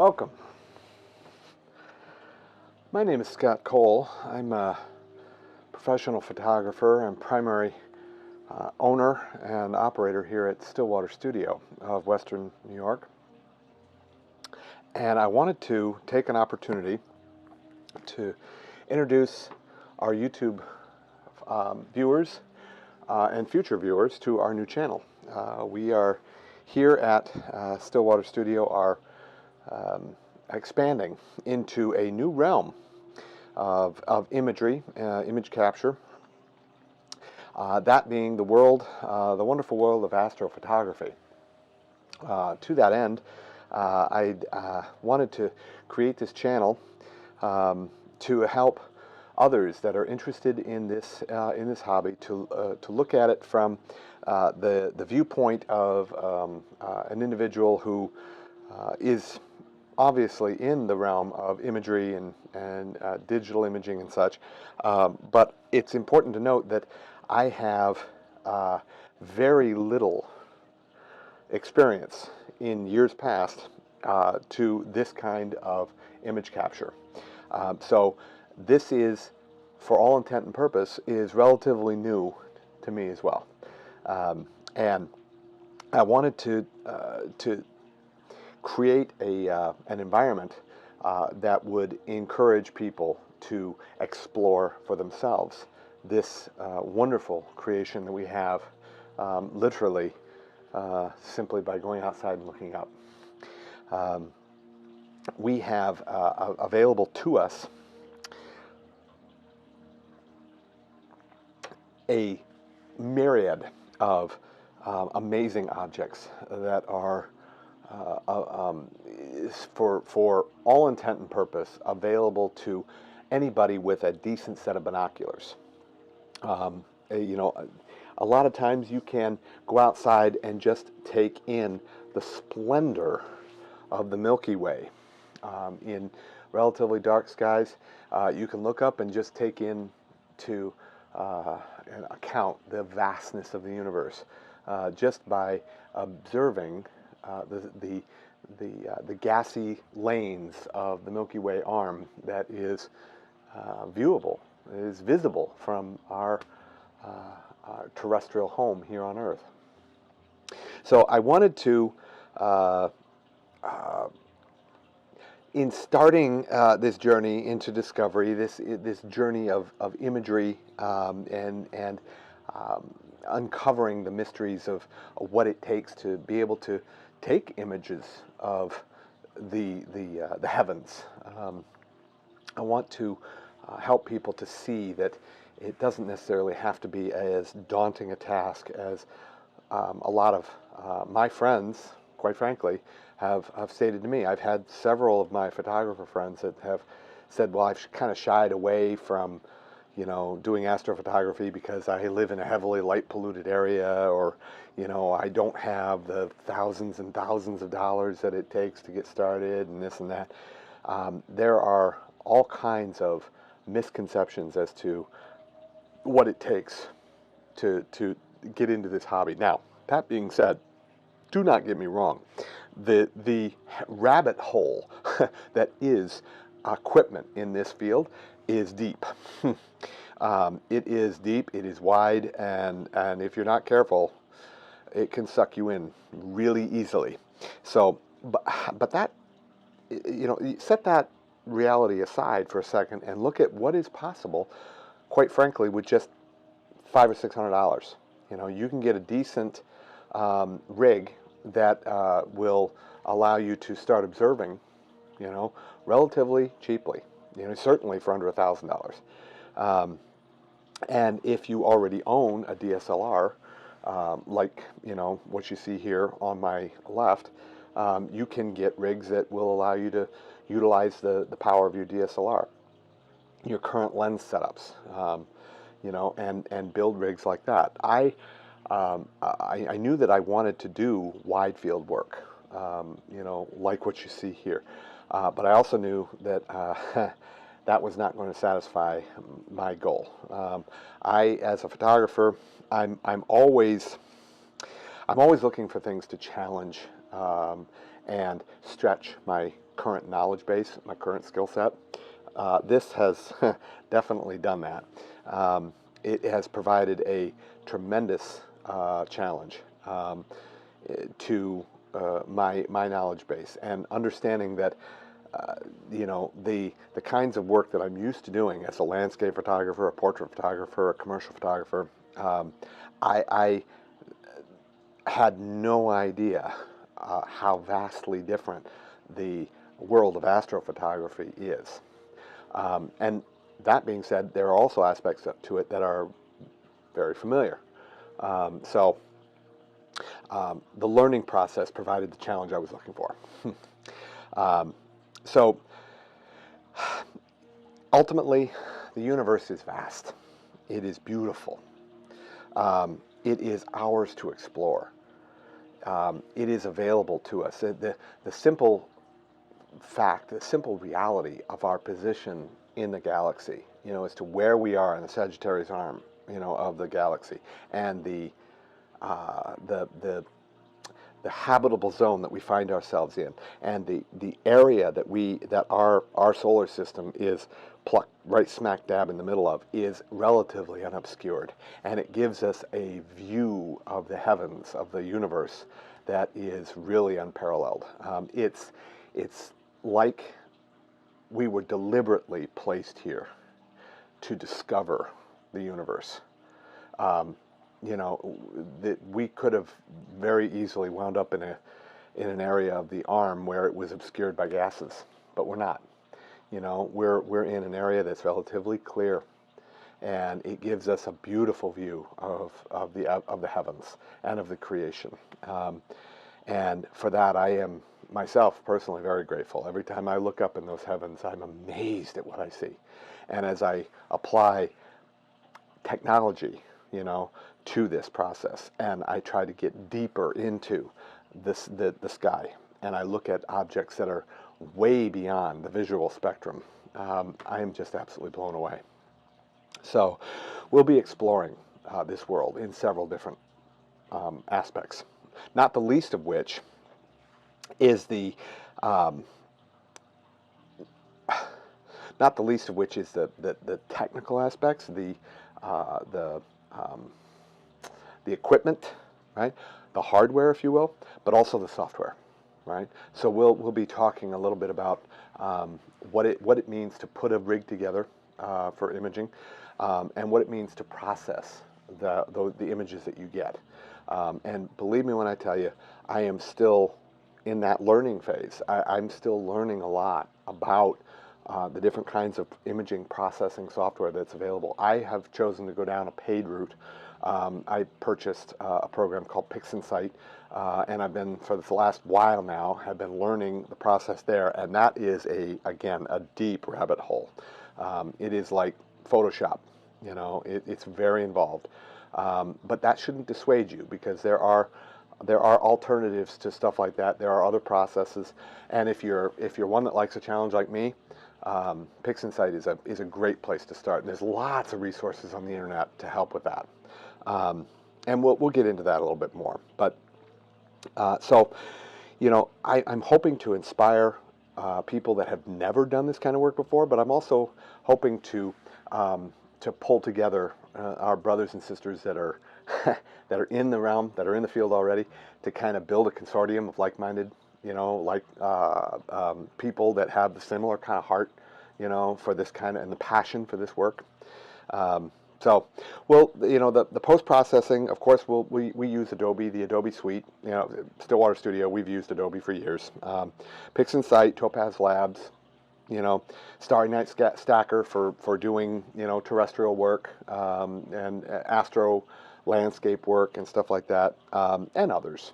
Welcome. My name is Scott Cole. I'm a professional photographer and primary owner and operator here at Stillwater Studio of Western New York. And I wanted to take an opportunity to introduce our YouTube viewers and future viewers to our new channel. We are here at Stillwater Studio are expanding into a new realm of imagery, image capture, that being the world, the wonderful world of astrophotography. To that end, I wanted to create this channel to help others that are interested in this hobby to look at it from the viewpoint of an individual who is obviously in the realm of imagery and digital imaging and such, but it's important to note that I have very little experience in years past to this kind of image capture. So this is, for all intent and purpose, is relatively new to me as well. And I wanted to create an environment that would encourage people to explore for themselves this wonderful creation that we have, literally, simply by going outside and looking up. We have available to us a myriad of amazing objects that are for all intent and purpose available to anybody with a decent set of binoculars. You know, a lot of times you can go outside and just take in the splendor of the Milky Way. In relatively dark skies, you can look up and just take in to account the vastness of the universe just by observing the gassy lanes of the Milky Way arm that is viewable, is visible from our terrestrial home here on Earth. So I wanted to, in starting this journey into discovery, this journey of imagery and uncovering the mysteries of what it takes to be able to take images of the heavens. I want to help people to see that it doesn't necessarily have to be as daunting a task as a lot of my friends, quite frankly, have stated to me. I've had several of my photographer friends that have said, well, I've kind of shied away from, you know, doing astrophotography because I live in a heavily light polluted area, or, you know, I don't have the thousands and thousands of dollars that it takes to get started and this and that. There are all kinds of misconceptions as to what it takes to get into this hobby. Now, that being said, do not get me wrong. The rabbit hole that is equipment in this field is deep. It is deep, it is wide, and if you're not careful, it can suck you in really easily. So, but that, you know, set that reality aside for a second and look at what is possible, quite frankly, with just $500 or $600. You know, you can get a decent rig that will allow you to start observing, you know, relatively cheaply. You know, certainly for under $1,000. And if you already own a DSLR, like, you know, what you see here on my left, you can get rigs that will allow you to utilize the power of your DSLR, your current lens setups, you know, and build rigs like that. I knew that I wanted to do wide field work, you know, like what you see here. But I also knew that that was not going to satisfy my goal. As a photographer, I'm always looking for things to challenge and stretch my current knowledge base, my current skill set. This has definitely done that. It has provided a tremendous challenge to my knowledge base, and understanding that you know, the kinds of work that I'm used to doing as a landscape photographer, a portrait photographer, a commercial photographer, I had no idea how vastly different the world of astrophotography is. And that being said, there are also aspects to it that are very familiar. So the learning process provided the challenge I was looking for. So ultimately, the universe is vast. It is beautiful. It is ours to explore. It is available to us. The simple fact, the simple reality of our position in the galaxy, you know, as to where we are in the Sagittarius arm, you know, of the galaxy, and the habitable zone that we find ourselves in, and the area that our solar system is plucked right smack dab in the middle of, is relatively unobscured, and it gives us a view of the heavens, of the universe, that is really unparalleled. It's like we were deliberately placed here to discover the universe. You know, that we could have very easily wound up in an area of the arm where it was obscured by gases, but we're not. You know, we're in an area that's relatively clear, and it gives us a beautiful view of the heavens and of the creation. And for that, I am myself personally very grateful. Every time I look up in those heavens, I'm amazed at what I see. And as I apply technology, you know, to this process, and I try to get deeper into the sky, and I look at objects that are way beyond the visual spectrum, I am just absolutely blown away. So we'll be exploring this world in several different aspects, not the least of which is the technical aspects, the equipment, right? The hardware, if you will, but also the software, right? So we'll be talking a little bit about what it means to put a rig together for imaging, and what it means to process the images that you get. And believe me when I tell you, I am still in that learning phase. I'm still learning a lot about the different kinds of imaging processing software that's available. I have chosen to go down a paid route. I purchased a program called PixInsight, and I've been, for the last while now, have been learning the process there, and that is, again, a deep rabbit hole. It is like Photoshop, you know, it's very involved. But that shouldn't dissuade you, because there are alternatives to stuff like that. There are other processes, and if you're one that likes a challenge like me, PixInsight is a great place to start. And there's lots of resources on the internet to help with that, and we'll get into that a little bit more. But so, you know, I'm hoping to inspire people that have never done this kind of work before, but I'm also hoping to pull together our brothers and sisters that are that are in the realm, that are in the field already, to kind of build a consortium of like-minded, you know, people that have the similar kind of heart, you know, for this kind of, and the passion for this work. So, well, you know, the post-processing, of course, we use Adobe, the Adobe suite. You know, Stillwater Studio, we've used Adobe for years. PixInsight, Topaz Labs, you know, Starry Night Stacker for doing, you know, terrestrial work, and Astro landscape work and stuff like that, and others.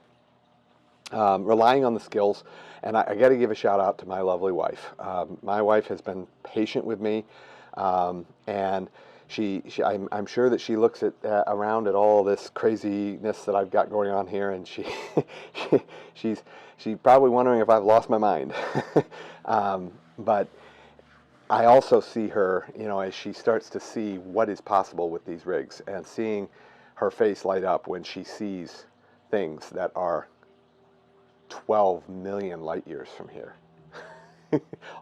Relying on the skills, and I got to give a shout out to my lovely wife. My wife has been patient with me, and I'm sure that she looks around at all this craziness that I've got going on here, and she's probably wondering if I've lost my mind. But I also see her, you know, as she starts to see what is possible with these rigs, and seeing her face light up when she sees things that are 12 million light years from here.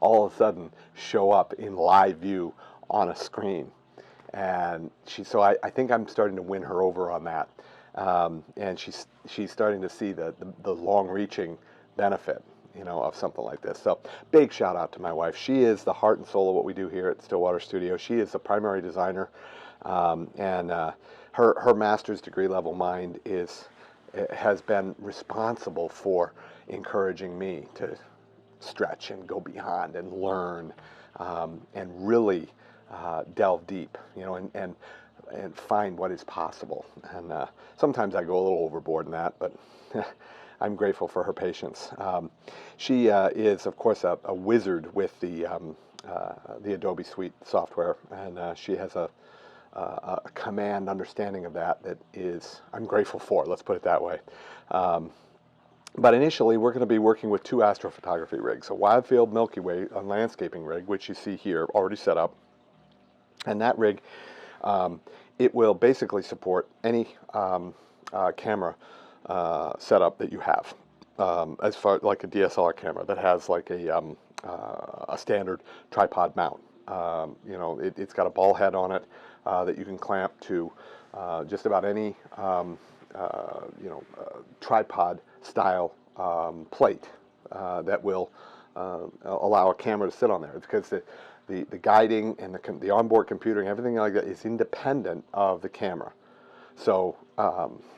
all of a sudden show up in live view on a screen. And so I think I'm starting to win her over on that. And she's starting to see the long-reaching benefit, of something like this. So big shout out to my wife. She is the heart and soul of what we do here at Stillwater Studio. She is the primary designer, and her master's degree level mind has been responsible for encouraging me to stretch and go beyond and learn, and really delve deep, and find what is possible. And sometimes I go a little overboard in that, but I'm grateful for her patience. She is, of course, a wizard with the Adobe Suite software, and she has a command understanding of that is I'm grateful for. Let's put it that way. But initially, we're going to be working with two astrophotography rigs: a wide field Milky Way, a landscaping rig, which you see here already set up, and that rig, it will basically support any camera setup that you have, as far like a DSLR camera that has like a standard tripod mount. It's got a ball head on it that you can clamp to just about any tripod style plate that will allow a camera to sit on there. It's because the guiding and the onboard computing, everything like that is independent of the camera. So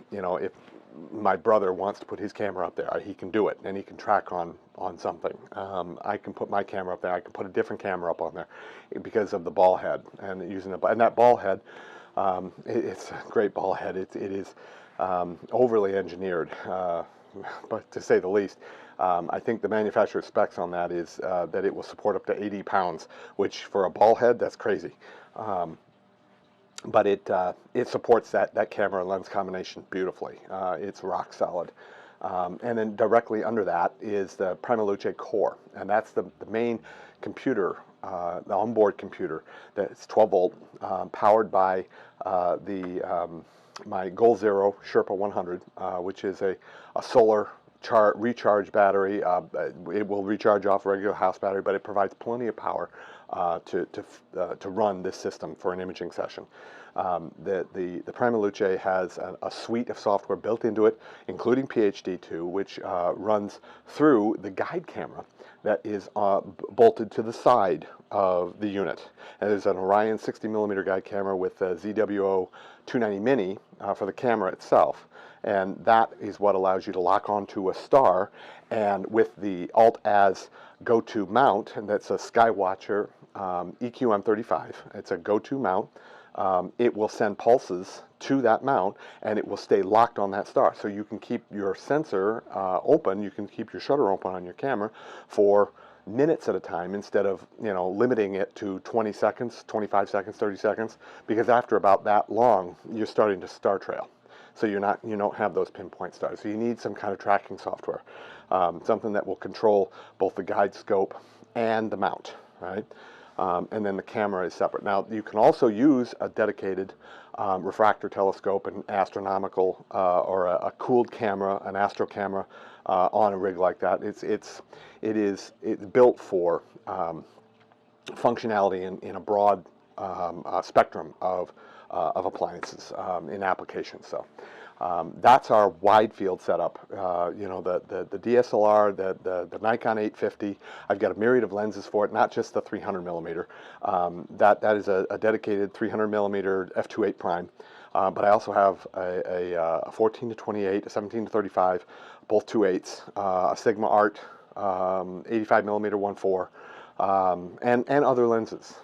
if my brother wants to put his camera up there, he can do it, and he can track on something. I can put my camera up there. I can put a different camera up on there because of the ball head, and that ball head, it's a great ball head. It is overly engineered, but to say the least. I think the manufacturer's specs on that is that it will support up to 80 pounds, which for a ball head, that's crazy. But it supports that camera and lens combination beautifully. It's rock solid. And then directly under that is the Luce core, and that's the main computer, the onboard computer. That's 12 volt, powered by my Goal Zero Sherpa 100, which is a solar recharge battery. It will recharge off a regular house battery, but it provides plenty of power to run this system for an imaging session. The Luce has a suite of software built into it, including PhD2, which runs through the guide camera that is bolted to the side of the unit. And there's an Orion 60mm guide camera with a ZWO 290 Mini for the camera itself. And that is what allows you to lock onto a star, and with the Alt-Az go-to mount, and that's a Skywatcher EQM35. It's a go-to mount. It will send pulses to that mount, and it will stay locked on that star. So you can keep your sensor open, you can keep your shutter open on your camera for minutes at a time instead of limiting it to 20 seconds, 25 seconds, 30 seconds, because after about that long, you're starting to star trail. So you don't have those pinpoint stars. So you need some kind of tracking software, something that will control both the guide scope and the mount, right? And then the camera is separate. Now, you can also use a dedicated refractor telescope, an astronomical or a cooled camera, an Astro camera on a rig like that. It's built for functionality in a broad spectrum of appliances in applications. So that's our wide field setup. The DSLR, the Nikon 850. I've got a myriad of lenses for it, not just the 300mm. That is a dedicated 300mm f2.8 prime. But I also have a 14 to 28, a 17 to 35, both 2.8s, a Sigma Art 85mm 1.4, and other lenses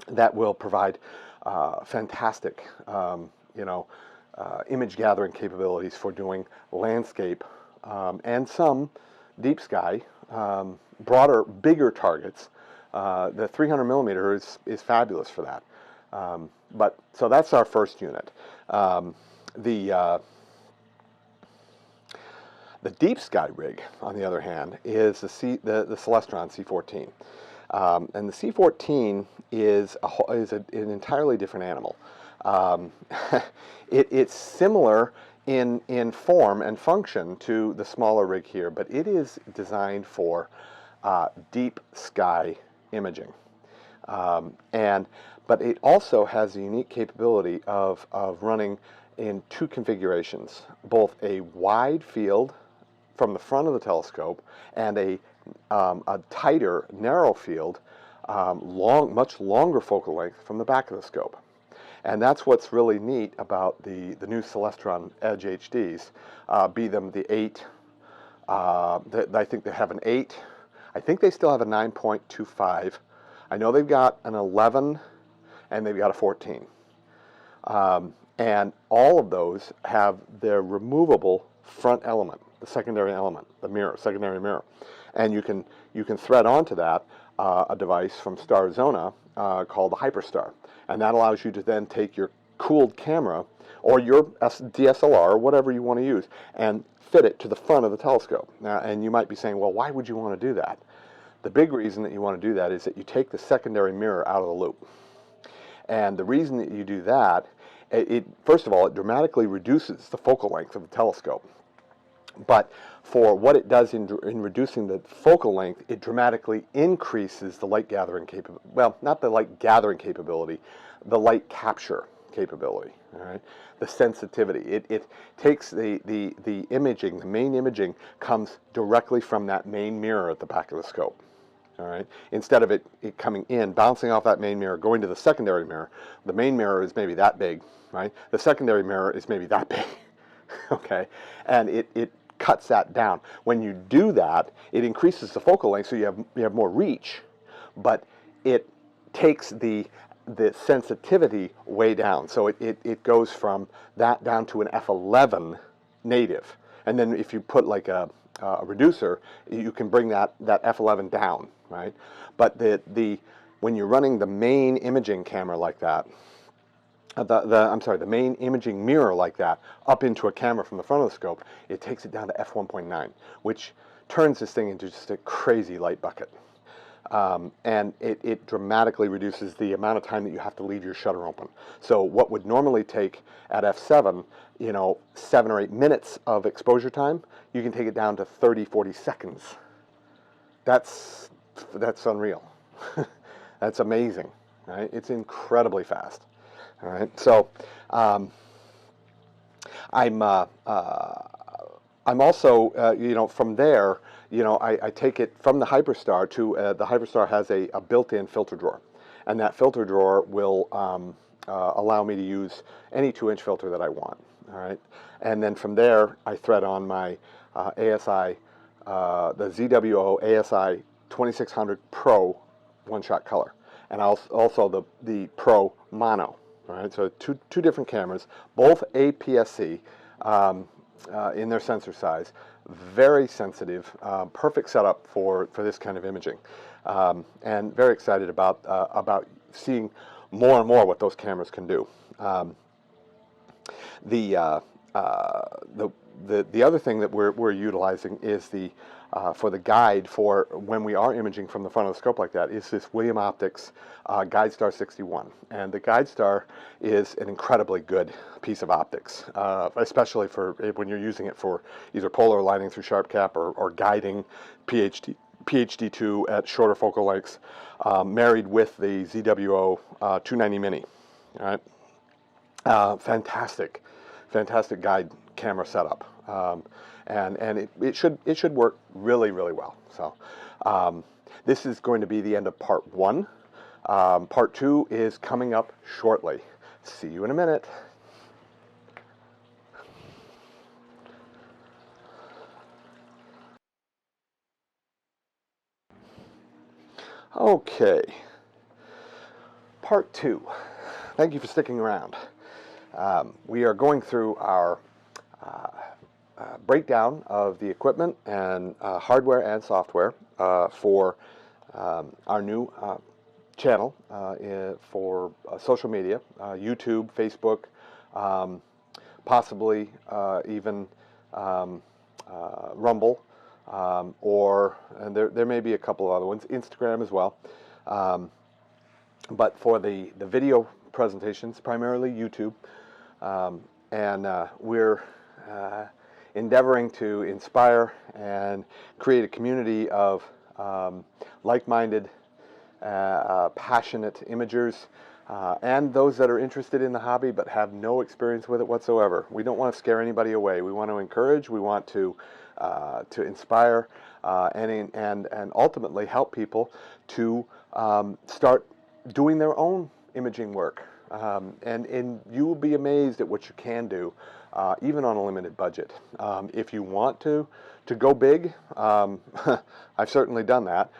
that will provide fantastic, image gathering capabilities for doing landscape and some deep sky, broader, bigger targets. The 300mm is fabulous for that. So that's our first unit. The deep sky rig, on the other hand, is the Celestron C14. And the C14 is an entirely different animal. It's similar in form and function to the smaller rig here, but it is designed for deep sky imaging. But it also has the unique capability of running in two configurations, both a wide field from the front of the telescope and a tighter, narrow field, much longer focal length from the back of the scope. And that's what's really neat about the new Celestron Edge HDs, be them the 8, I think they have an 8, I think they still have a 9.25, I know they've got an 11, and they've got a 14. And all of those have their removable front element, the secondary element, the mirror, secondary mirror. And you can thread onto that a device from Starzona called the Hyperstar. And that allows you to then take your cooled camera or your DSLR or whatever you want to use and fit it to the front of the telescope. Now, and you might be saying, well, why would you want to do that? The big reason that you want to do that is that you take the secondary mirror out of the loop. And the reason that you do that, first of all, it dramatically reduces the focal length of the telescope. But for what it does in reducing the focal length, it dramatically increases the light gathering capability. Well, not the light gathering capability, the light capture capability. All right, the sensitivity. It takes the imaging, the main imaging comes directly from that main mirror at the back of the scope. All right. Instead of it coming in, bouncing off that main mirror, going to the secondary mirror. The main mirror is maybe that big, right? The secondary mirror is maybe that big, okay? And it cuts that down. When you do that, it increases the focal length, so you have more reach, but it takes the sensitivity way down. So it goes from that down to an F11 native, and then if you put like a reducer, you can bring that F11 down, right? But when you're running the main imaging camera like that, the main imaging mirror like that up into a camera from the front of the scope, it takes it down to f1.9, which turns this thing into just a crazy light bucket. And it dramatically reduces the amount of time that you have to leave your shutter open. So what would normally take at f7, 7 or 8 minutes of exposure time, you can take it down to 30, 40 seconds. That's unreal. That's amazing, right? It's incredibly fast. All right, so I'm also, from there, I take it from the Hyperstar to, the Hyperstar has a built-in filter drawer. And that filter drawer will allow me to use any 2-inch filter that I want. All right, and then from there, I thread on my ASI, the ZWO ASI 2600 Pro one-shot color. And also the Pro Mono. All right, so two different cameras, both APS-C in their sensor size, very sensitive, perfect setup for this kind of imaging, and very excited about seeing more and more what those cameras can do. The other thing that we're utilizing is for the guide for when we are imaging from the front of the scope like that is this William Optics GuideStar 61. And the GuideStar is an incredibly good piece of optics, especially for when you're using it for either polar aligning through sharp cap or guiding PhD2 at shorter focal lengths, married with the ZWO 290 Mini. All right, fantastic guide camera setup. And it should work really, really well. So this is going to be the end of part 1. Part 2 is coming up shortly. See you in a minute. Okay, part 2. Thank you for sticking around. We are going through our breakdown of the equipment and hardware and software for our new channel for social media, YouTube, Facebook, possibly even Rumble, and there may be a couple of other ones, Instagram as well. But for the video presentations, primarily YouTube, and we're endeavoring to inspire and create a community of like-minded, passionate imagers, and those that are interested in the hobby but have no experience with it whatsoever. We don't want to scare anybody away. We want to encourage. We want to inspire, and ultimately help people to start doing their own imaging work. And you will be amazed at what you can do, even on a limited budget. If you want to go big, I've certainly done that.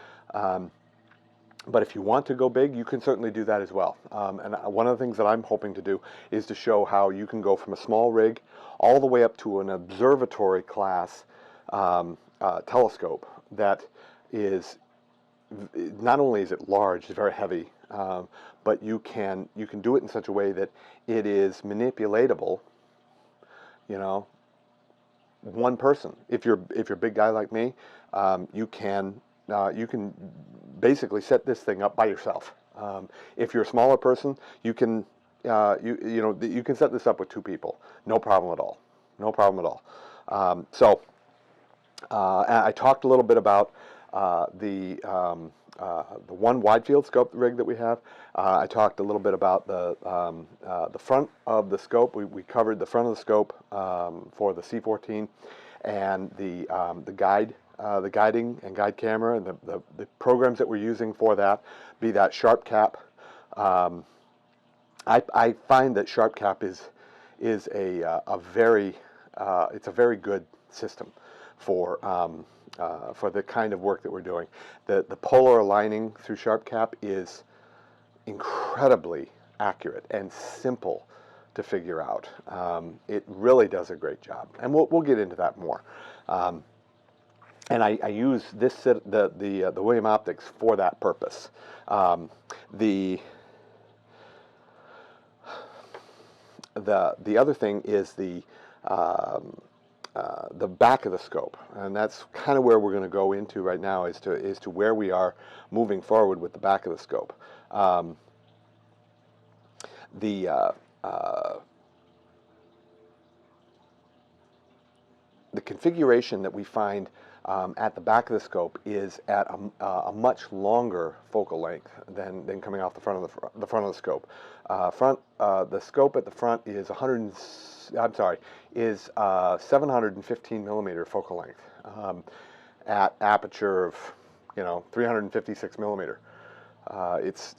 But if you want to go big, you can certainly do that as well. And one of the things that I'm hoping to do is to show how you can go from a small rig all the way up to an observatory class telescope that is, not only is it large, it's very heavy, but you can do it in such a way that it is manipulatable. You know, one person. If you're a big guy like me, you can basically set this thing up by yourself. If you're a smaller person, you can you can set this up with two people, no problem at all, no problem at all. I talked a little bit about the one wide field scope rig that we have. I talked a little bit about the front of the scope. We covered the front of the scope for the C14 and the guiding and guide camera, and the programs that we're using for that, be that SharpCap. I find that SharpCap is a very good system for the kind of work that we're doing. The polar aligning through SharpCap is incredibly accurate and simple to figure out. It really does a great job, and we'll get into that more. And I use the William Optics for that purpose. The other thing is the back of the scope, and that's kind of where we're going to go into right now, is to where we are moving forward with the back of the scope. The configuration that we find at the back of the scope is at a much longer focal length than coming off the front of the scope. The scope at the front is 715 millimeter focal length at aperture of 356 millimeter. It's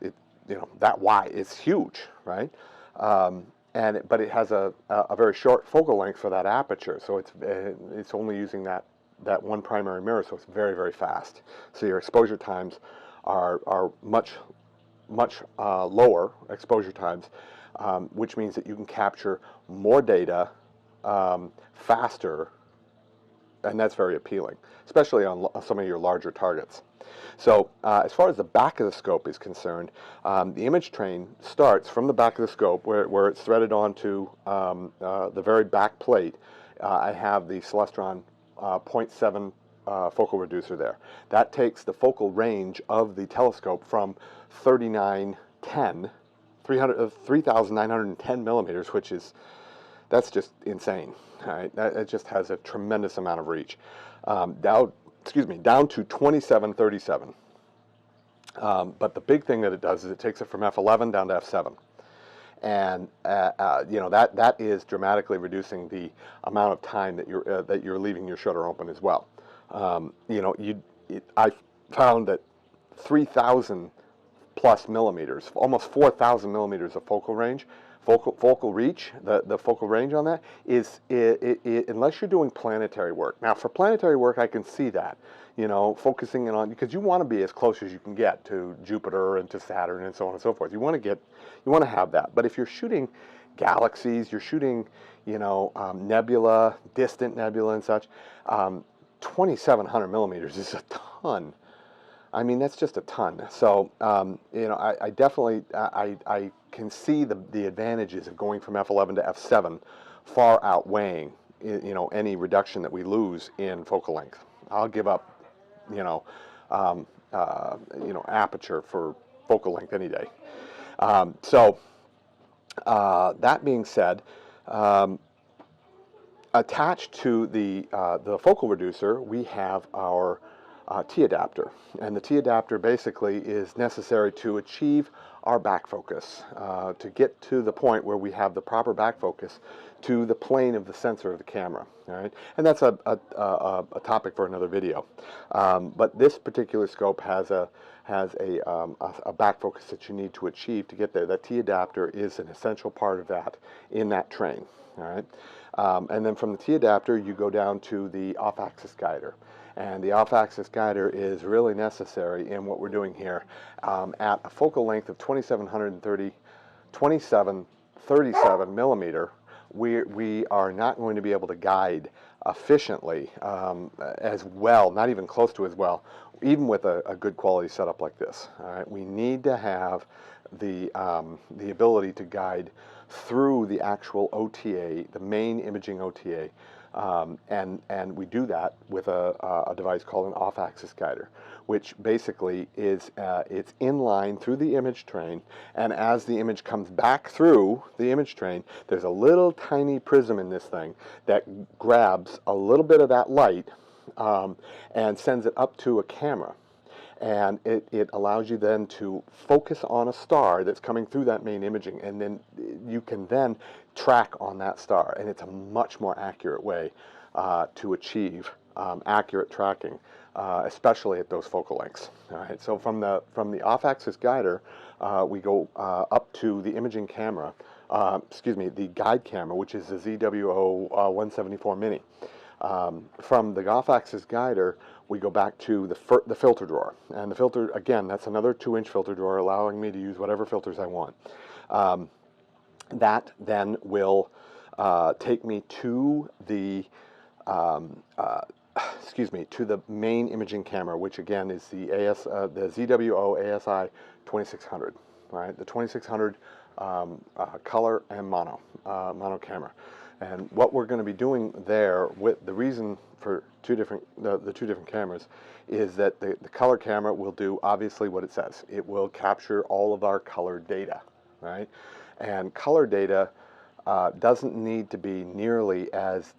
that wide. It's huge, right? But it has a very short focal length for that aperture, so it's only using that one primary mirror, so it's very, very fast. So your exposure times are much lower exposure times, which means that you can capture more data faster, and that's very appealing, especially on some of your larger targets. So as far as the back of the scope is concerned, the image train starts from the back of the scope where it's threaded onto the very back plate. I have the Celestron 0.7 focal reducer there. That takes the focal range of the telescope from 3,910 millimeters, that's just insane. Right? It just has a tremendous amount of reach. Down to 2737. But the big thing that it does is it takes it from f11 down to f7. And that is dramatically reducing the amount of time that you're leaving your shutter open as well. I found that 3,000 plus millimeters, almost 4,000 millimeters of focal range, focal reach, the focal range on that is unless you're doing planetary work. Now, for planetary work, I can see that, focusing in on, because you want to be as close as you can get to Jupiter and to Saturn and so on and so forth. You want to have that. But if you're shooting galaxies, you're shooting, nebula, distant nebula and such, 2,700 millimeters is a ton. I mean, that's just a ton. So, I definitely, I can see the advantages of going from f11 to f7 far outweighing, any reduction that we lose in focal length. I'll give up, aperture for focal length any day. That being said, attached to the focal reducer, we have our T-adapter. And the T-adapter basically is necessary to achieve our back focus, to get to the point where we have the proper back focus to the plane of the sensor of the camera. All right, and that's a topic for another video. But this particular scope has a back focus that you need to achieve to get there. That T-adapter is an essential part of that in that train. All right, and then from the T-adapter you go down to the off-axis guider. And the off-axis guider is really necessary in what we're doing here. At a focal length of 2737 millimeter, we are not going to be able to guide efficiently as well, not even close to as well, even with a good quality setup like this. All right, we need to have the ability to guide through the actual OTA, the main imaging OTA. And we do that with a device called an off-axis guider, which basically is it's in line through the image train, and as the image comes back through the image train, there's a little tiny prism in this thing that grabs a little bit of that light and sends it up to a camera. And it allows you then to focus on a star that's coming through that main imaging, and then you can then track on that star, and it's a much more accurate way to achieve accurate tracking, especially at those focal lengths. All right, so from the off-axis guider, we go up to the imaging camera, the guide camera, which is the ZWO 174 Mini. From the off-axis guider, we go back to the filter drawer, and the filter, again, that's another 2-inch filter drawer, allowing me to use whatever filters I want. That then will take me to the to the main imaging camera, which again is the ZWO ASI 2600, right? The 2600 color and mono camera. And what we're going to be doing there, with the reason for the two different cameras, is that the color camera will do obviously what it says. It will capture all of our color data, right? And color data doesn't need to be nearly as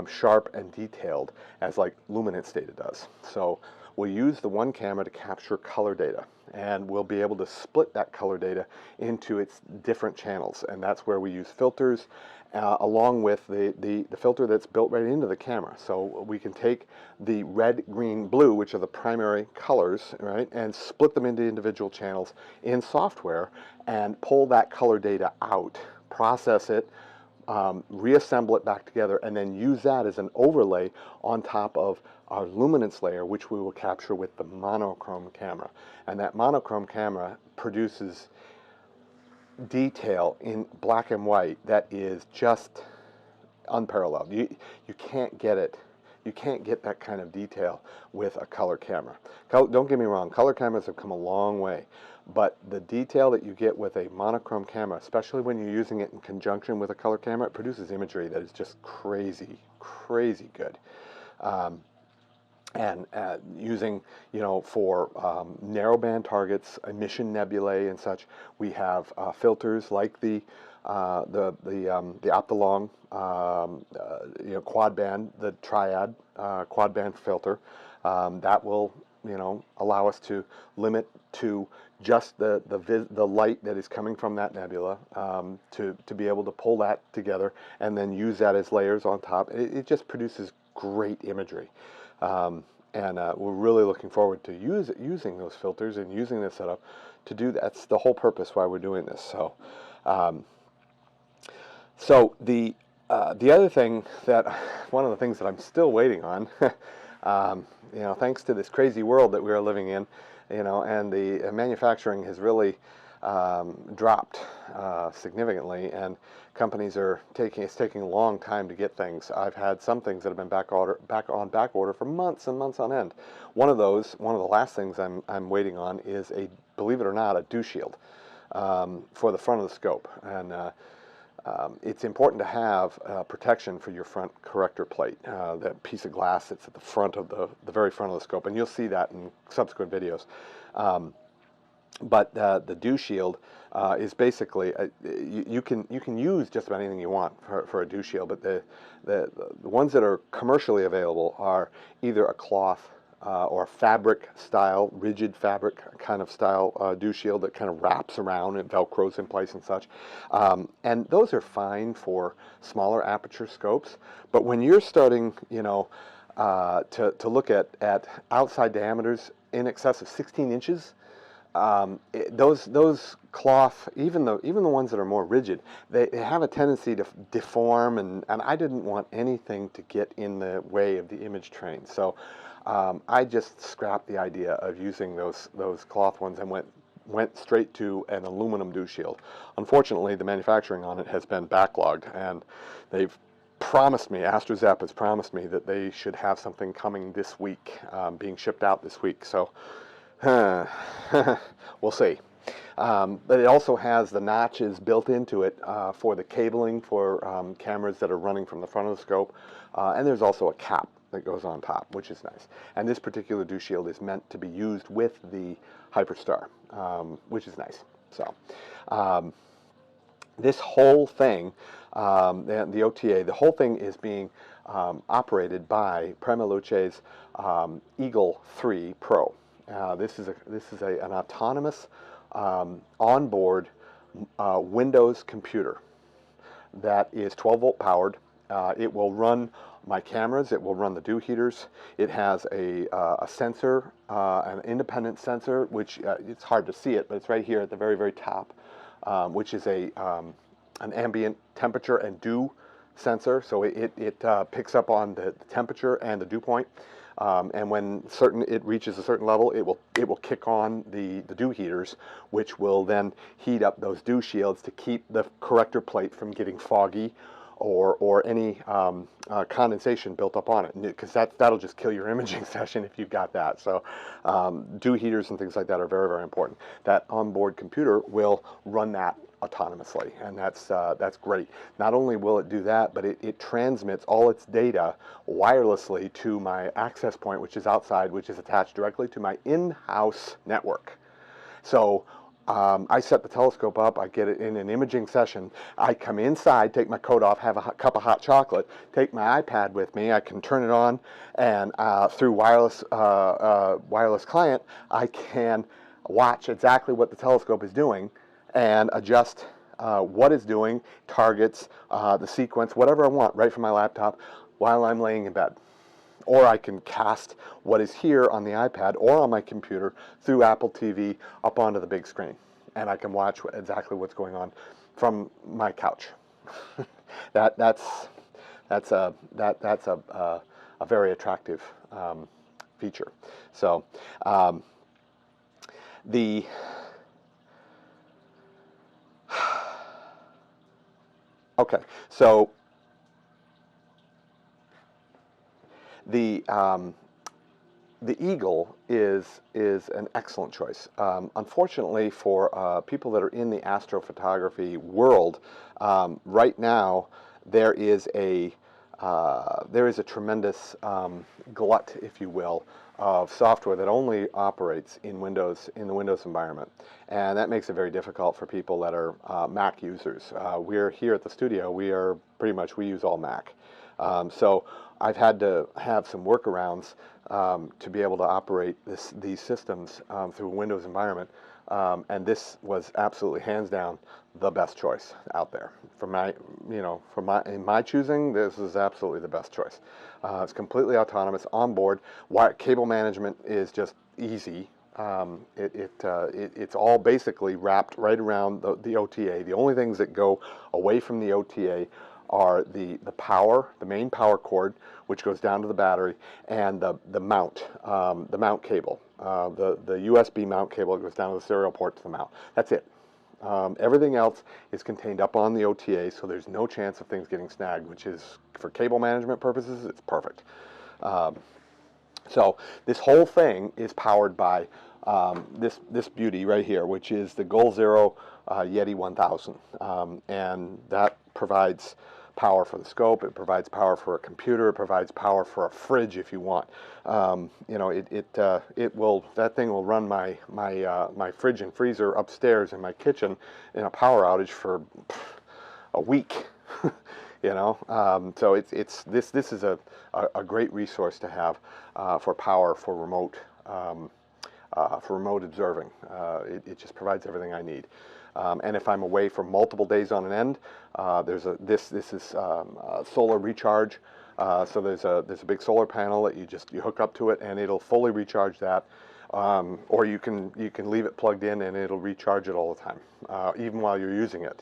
sharp and detailed as like luminance data does. So we'll use the one camera to capture color data, and we'll be able to split that color data into its different channels, and that's where we use filters along with the filter that's built right into the camera. So we can take the red, green, blue, which are the primary colors, right, and split them into individual channels in software and pull that color data out, process it, reassemble it back together, and then use that as an overlay on top of our luminance layer, which we will capture with the monochrome camera. And that monochrome camera produces detail in black and white that is just unparalleled. You can't get it. You can't get that kind of detail with a color camera. Don't get me wrong, color cameras have come a long way, but the detail that you get with a monochrome camera, especially when you're using it in conjunction with a color camera, it produces imagery that is just crazy, crazy good. And using, for narrowband targets, emission nebulae and such, we have filters like the Optolong, quad band, the triad quad band filter that will, allow us to limit to just the light that is coming from that nebula, to be able to pull that together and then use that as layers on top. It just produces great imagery. And we're really looking forward to using those filters and using this setup to do that. That's the whole purpose why we're doing this. So, the other thing one of the things that I'm still waiting on, thanks to this crazy world that we are living in, and the manufacturing has really dropped significantly, and companies it's taking a long time to get things. I've had some things that have been back on back order for months and months on end. One of the last things I'm waiting on is believe it or not, a dew shield for the front of the scope. And it's important to have protection for your front corrector plate, that piece of glass that's at the front of the very front of the scope, and you'll see that in subsequent videos. But the dew shield is basically you can use just about anything you want for a dew shield, but the ones that are commercially available are either a cloth or fabric style, rigid fabric kind of style dew shield that kind of wraps around and velcros in place and such. And those are fine for smaller aperture scopes, but when you're starting, you know, to look at outside diameters in excess of 16 inches, those cloth, even the ones that are more rigid, they have a tendency to deform, and I didn't want anything to get in the way of the image train. So I just scrapped the idea of using those cloth ones and went straight to an aluminum dew shield. Unfortunately, the manufacturing on it has been backlogged, and they've promised me, AstroZap has promised me that they should have something coming this week, being shipped out this week. So we'll see. But it also has the notches built into it for the cabling for cameras that are running from the front of the scope, and there's also a cap that goes on top, which is nice. And this particular dew shield is meant to be used with the Hyperstar, which is nice. So this whole thing, the OTA, the whole thing is being operated by Premaluce's Eagle 3 Pro. This is an autonomous onboard Windows computer that is 12-volt powered. It will run my cameras. It will run the dew heaters. It has a sensor, an independent sensor, which it's hard to see it, but it's right here at the very, very top, which is an ambient temperature and dew sensor. So it picks up on the temperature and the dew point. And when it reaches a certain level, it will kick on the dew heaters, which will then heat up those dew shields to keep the corrector plate from getting foggy or any condensation built up on it, because that'll just kill your imaging session if you've got that. So dew heaters and things like that are very, very important. That onboard computer will run that autonomously, and that's great. Not only will it do that, but it transmits all its data wirelessly to my access point, which is outside, which is attached directly to my in-house network. So I set the telescope up, I get it in an imaging session, I come inside, take my coat off, have a cup of hot chocolate, take my iPad with me, I can turn it on, and through wireless client, I can watch exactly what the telescope is doing and adjust what it's doing, targets, the sequence, whatever I want, right from my laptop while I'm laying in bed. Or I can cast what is here on the iPad or on my computer through Apple TV up onto the big screen, and I can watch exactly what's going on from my couch. That's a very attractive feature. So okay, so the Eagle is an excellent choice. Unfortunately, for people that are in the astrophotography world, right now there is a tremendous glut, if you will, of software that only operates in the Windows environment, and that makes it very difficult for people that are Mac users. We're here at the studio. We use all Mac, so I've had to have some workarounds to be able to operate these systems through a Windows environment, and this was absolutely hands down the best choice out there. In my choosing, this is absolutely the best choice. It's completely autonomous, on board. Cable management is just easy. It's all basically wrapped right around the OTA. The only things that go away from the OTA are the main power cord, which goes down to the battery, and the mount cable, the USB mount cable that goes down to the serial port to the mount. That's it. Everything else is contained up on the OTA, so there's no chance of things getting snagged, which is, for cable management purposes, it's perfect. So this whole thing is powered by this beauty right here, which is the Goal Zero Yeti 1000, and that provides power for the scope. It provides power for a computer. It provides power for a fridge if you want. That thing will run my fridge and freezer upstairs in my kitchen in a power outage for a week. you know. So this is a great resource to have for power for remote observing. It just provides everything I need. And if I'm away for multiple days on an end, this is solar recharge. So there's a big solar panel that you hook up to it, and it'll fully recharge that. Or you can leave it plugged in, and it'll recharge it all the time, even while you're using it.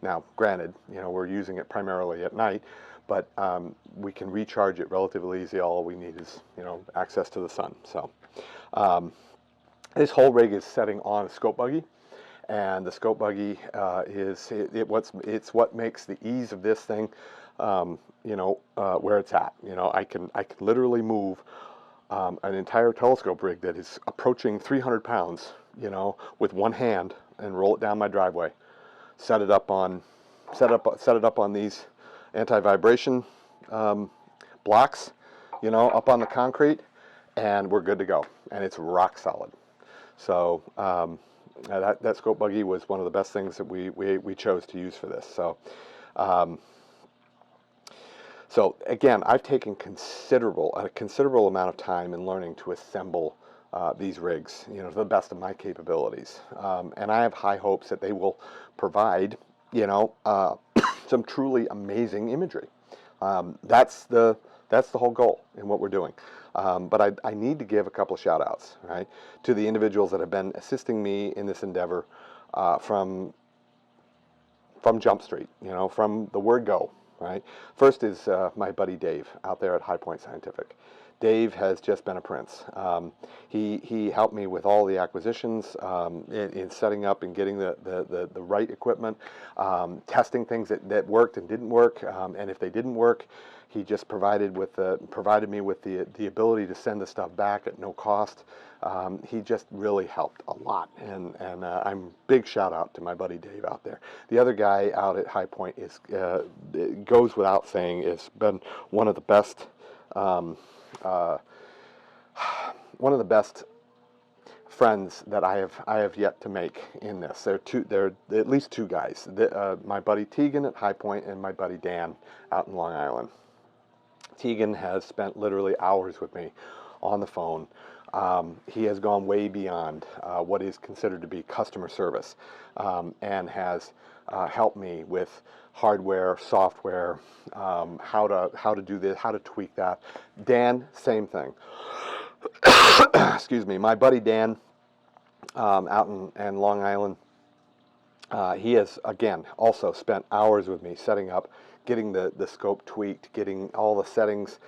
Now, granted, you know, we're using it primarily at night, but we can recharge it relatively easy. All we need is, you know, access to the sun. So this whole rig is setting on a scope buggy, and the scope buggy it's what makes the ease of this thing, you know, where it's at. You know, I can literally move an entire telescope rig that is approaching 300 pounds, you know, with one hand, and roll it down my driveway. Set it up on these anti-vibration blocks, you know, up on the concrete, and we're good to go. And it's rock solid. So that scope buggy was one of the best things that we chose to use for this. So so again, I've taken a considerable amount of time in learning to assemble these rigs, you know, to the best of my capabilities, and I have high hopes that they will provide, you know, some truly amazing imagery. That's the whole goal in what we're doing. But I need to give a couple of shout outs, right, to the individuals that have been assisting me in this endeavor from Jump Street, you know, from the word go, right? First is my buddy Dave out there at High Point Scientific. Dave has just been a prince. He helped me with all the acquisitions, in setting up and getting the right equipment, testing things that worked and didn't work, and if they didn't work, he just provided me with the ability to send the stuff back at no cost. He just really helped a lot, and I'm big shout out to my buddy Dave out there. The other guy out at High Point it goes without saying, has been one of the best. One of the best friends that I have yet to make in this. There are at least two guys. My buddy Tegan at High Point and my buddy Dan out in Long Island. Tegan has spent literally hours with me on the phone. He has gone way beyond what is considered to be customer service, and has helped me with hardware, software, how to do this, how to tweak that. Dan, same thing. Excuse me, my buddy Dan out in Long Island, he has, again, also spent hours with me setting up, getting the scope tweaked, getting all the settings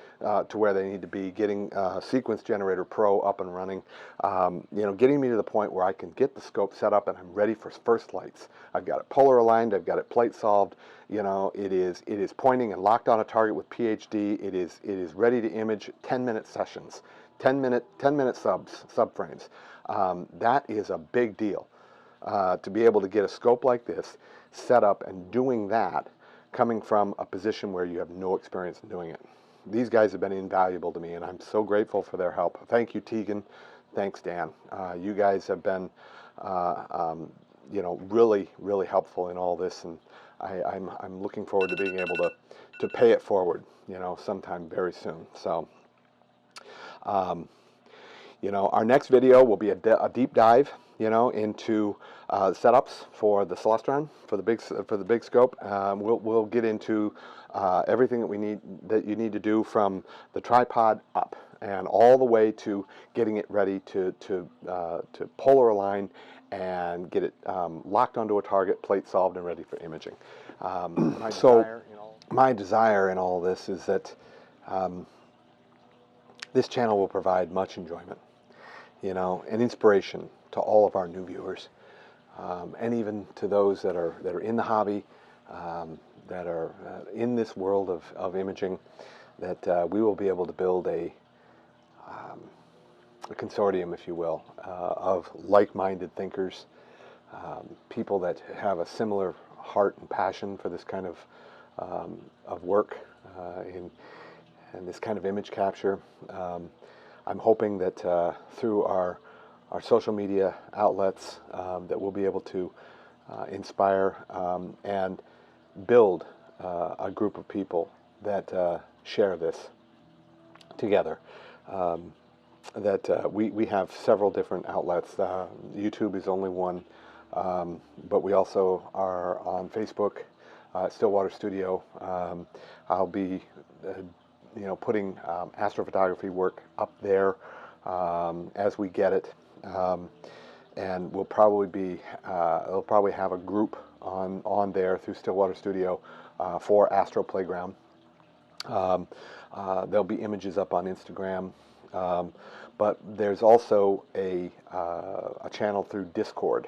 to where they need to be, getting Sequence Generator Pro up and running, you know, getting me to the point where I can get the scope set up and I'm ready for first lights. I've got it polar aligned, I've got it plate solved, you know, it is pointing and locked on a target with PhD. It is ready to image 10-minute sessions, 10-minute subframes. That is a big deal. To be able to get a scope like this set up and doing that, coming from a position where you have no experience in doing it. These guys have been invaluable to me, and I'm so grateful for their help. Thank you, Tegan. Thanks, Dan. You guys have been, you know, really, really helpful in all this, and I'm looking forward to being able to pay it forward, you know, sometime very soon. So, you know, our next video will be a deep dive, you know, into setups for the Celestron, for the big scope. We'll get into everything that you need to do from the tripod up and all the way to getting it ready to polar align and get it locked onto a target, plate solved, and ready for imaging. My desire in all this is that this channel will provide much enjoyment, you know, and inspiration to all of our new viewers, and even to those that are in the hobby, that are in this world of imaging, that we will be able to build a consortium, if you will, of like-minded thinkers, people that have a similar heart and passion for this kind of work, and this kind of image capture. I'm hoping that through our social media outlets, that we'll be able to inspire and build a group of people that share this together. We have several different outlets. YouTube is only one, but we also are on Facebook, Stillwater Studio. I'll be putting astrophotography work up there as we get it, and we'll probably have a group on there through Stillwater Studio for Astro Playground. There'll be images up on Instagram, but there's also a channel through Discord,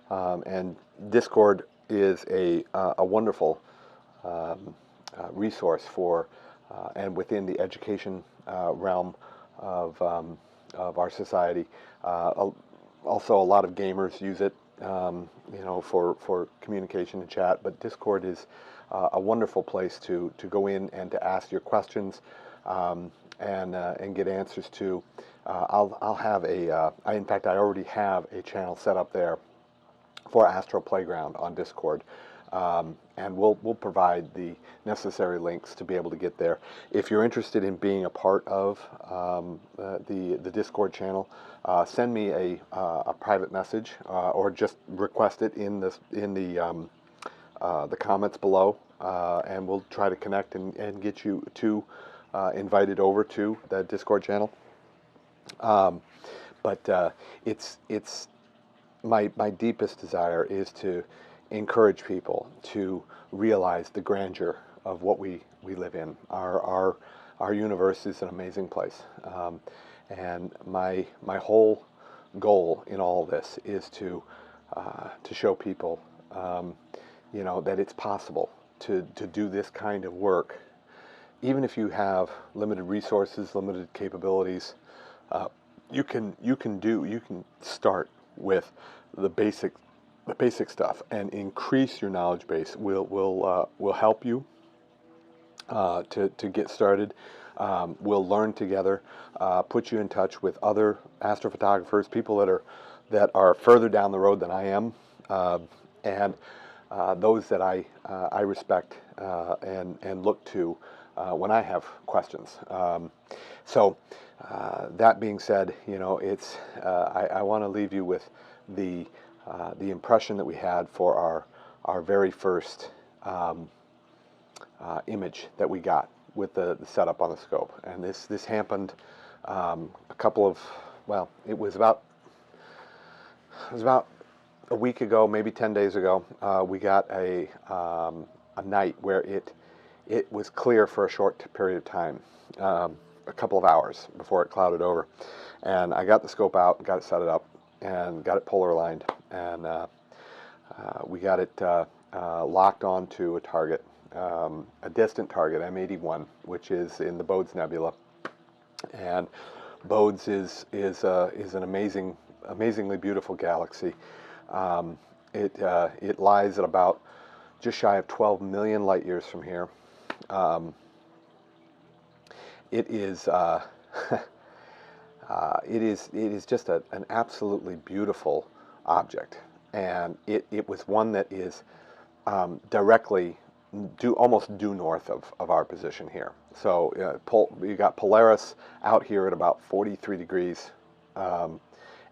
and Discord is a wonderful resource for and within the education realm of our society. Also, a lot of gamers use it, for communication and chat. But Discord is a wonderful place to go in and to ask your questions and get answers to. I'll have in fact, I already have a channel set up there for Astro Playground on Discord. And we'll provide the necessary links to be able to get there. If you're interested in being a part of the Discord channel, send me a private message or just request it in the comments below, and we'll try to connect and get you invited over to the Discord channel. But it's my deepest desire is to encourage people to realize the grandeur of what we live in. Our universe is an amazing place, and my whole goal in all of this is to show people, that it's possible to do this kind of work, even if you have limited resources, limited capabilities. You can start with the basic stuff and increase your knowledge base. Will help you to get started. We'll learn together, put you in touch with other astrophotographers, people that are further down the road than I am, and those that I respect and look to when I have questions. So that being said, it's I want to leave you with the impression that we had for our very first image that we got with the setup on the scope. And this happened a couple of, well, it was about a week ago, maybe 10 days ago. We got a night where it was clear for a short period of time, a couple of hours before it clouded over. And I got the scope out, got it set it up, and got it polar aligned, and we got it locked onto a target, a distant target, M81, which is in the Bodes Nebula. And Bodes is an amazingly beautiful galaxy. It lies at about just shy of 12 million light years from here. It is it is just an absolutely beautiful object, and it was one that is directly almost due north of our position here. So you got Polaris out here at about 43 degrees,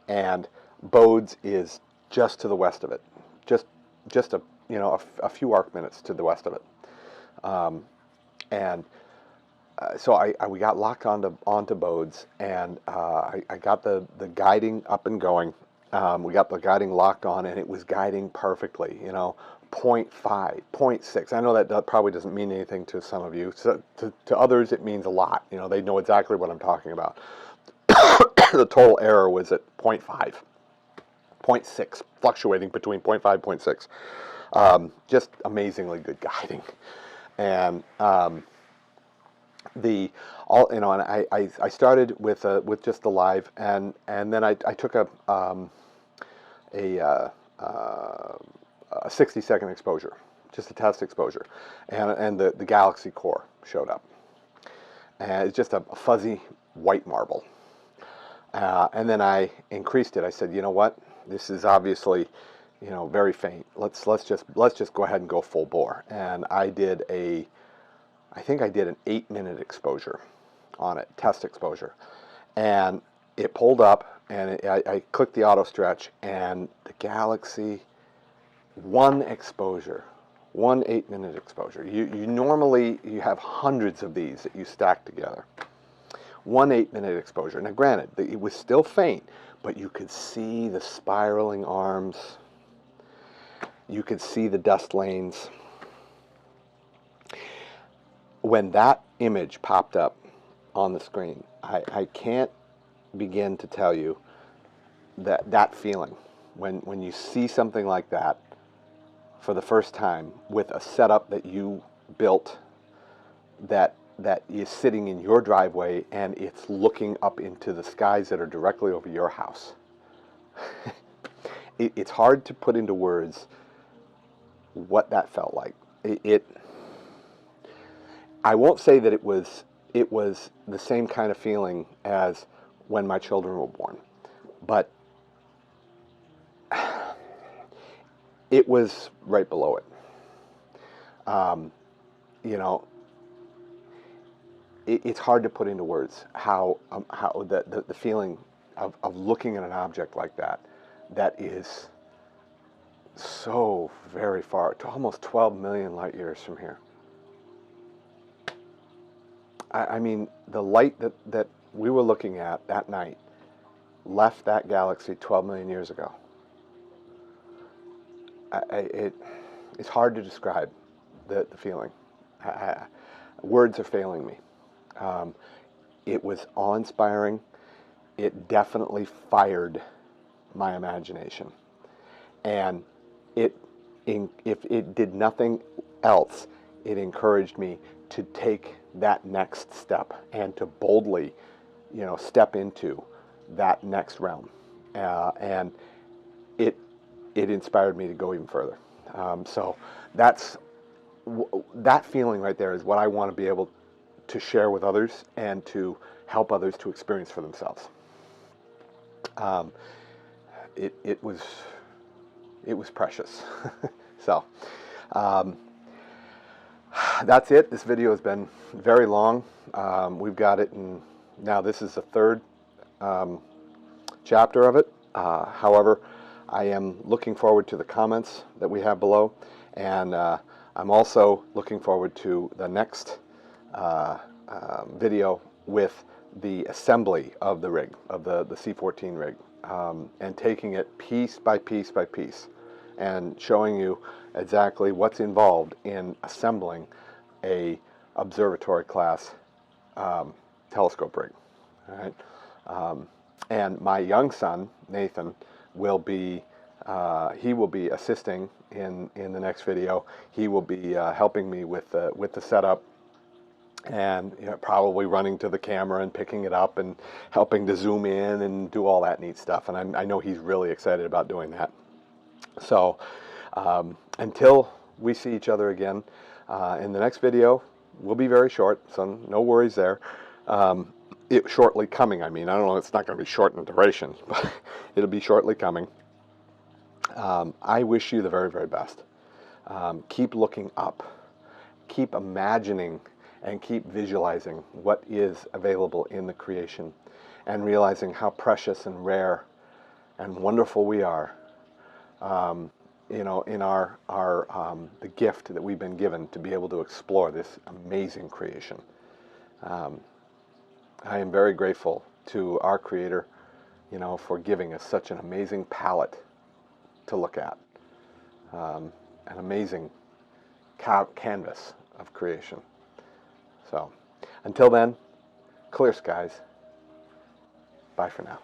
and Bodes is just to the west of it, just a few arc minutes to the west of it, and so we got locked onto Bodes, and I got the guiding up and going. We got the guiding locked on, and it was guiding perfectly. 0.5, 0.6. I know that probably doesn't mean anything to some of you. So to others, it means a lot. They know exactly what I'm talking about. The total error was at 0.5, 0.6, fluctuating between 0.5 and 0.6. Just amazingly good guiding, and I started with just the live, and then I took a 60-second exposure, just a test exposure, and the galaxy core showed up, and it's just a fuzzy white marble. And then I increased it. I said, you know what? This is obviously, you know, very faint. Let's just go ahead and go full bore. And I think I did an 8-minute exposure on it, test exposure, and it pulled up, and I clicked the auto stretch, and the galaxy, one exposure, one 8-minute exposure. You normally you have hundreds of these that you stack together. One 8-minute exposure. Now, granted, it was still faint, but you could see the spiraling arms. You could see the dust lanes. When that image popped up on the screen, I can't begin to tell you that feeling when you see something like that for the first time with a setup that you built that is sitting in your driveway and it's looking up into the skies that are directly over your house. It's hard to put into words what that felt like. I won't say that it was the same kind of feeling as when my children were born, but it was right below it. You know, it's hard to put into words how the feeling of looking at an object like that is so very far, to almost 12 million light years from here. I mean, the light that we were looking at that night left that galaxy 12 million years ago. It's hard to describe the feeling. Words are failing me. It was awe-inspiring. It definitely fired my imagination. And if it did nothing else, it encouraged me to take that next step and to boldly, you know, step into that next realm. And it inspired me to go even further. So that feeling right there is what I want to be able to share with others and to help others to experience for themselves. It was precious. So that's it. This video has been very long. We've got it in, now this is the third chapter of it. However, I am looking forward to the comments that we have below, and I'm also looking forward to the next video with the assembly of the rig, of the C14 rig, and taking it piece by piece by piece and showing you exactly what's involved in assembling a observatory class telescope rig. All right? And my young son, Nathan, will be assisting in the next video. He will be helping me with the setup, and you know, probably running to the camera and picking it up and helping to zoom in and do all that neat stuff. And I know he's really excited about doing that. So until we see each other again in the next video, will be very short, so no worries there. It shortly coming, I mean, I don't know, it's not going to be short in duration, but it'll be shortly coming. I wish you the very, very best. Keep looking up. Keep imagining and keep visualizing what is available in the creation, and realizing how precious and rare and wonderful we are, you know, in the gift that we've been given to be able to explore this amazing creation. I am very grateful to our Creator, you know, for giving us such an amazing palette to look at, an amazing canvas of creation. So, until then, clear skies. Bye for now.